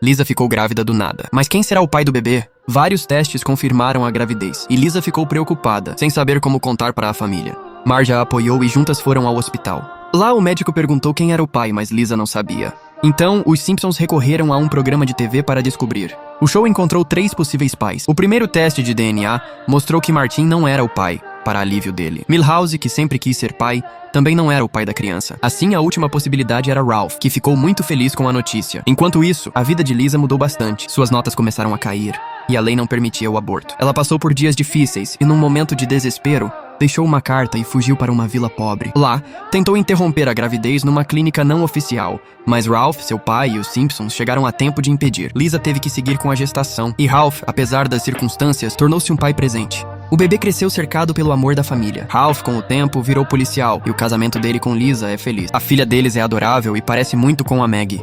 Lisa ficou grávida do nada. Mas quem será o pai do bebê? Vários testes confirmaram a gravidez, e Lisa ficou preocupada, sem saber como contar para a família. Marge a apoiou e juntas foram ao hospital. Lá o médico perguntou quem era o pai, mas Lisa não sabia. Então, os Simpsons recorreram a um programa de TV para descobrir. O show encontrou 3 possíveis pais. O primeiro teste de DNA mostrou que Martin não era o pai, para alívio dele. Milhouse, que sempre quis ser pai, também não era o pai da criança. Assim, a última possibilidade era Ralph, que ficou muito feliz com a notícia. Enquanto isso, a vida de Lisa mudou bastante. Suas notas começaram a cair, e a lei não permitia o aborto. Ela passou por dias difíceis, e num momento de desespero, deixou uma carta e fugiu para uma vila pobre. Lá, tentou interromper a gravidez numa clínica não oficial, mas Ralph, seu pai e os Simpsons chegaram a tempo de impedir. Lisa teve que seguir com a gestação, e Ralph, apesar das circunstâncias, tornou-se um pai presente. O bebê cresceu cercado pelo amor da família. Ralph, com o tempo, virou policial, e o casamento dele com Lisa é feliz. A filha deles é adorável e parece muito com a Maggie.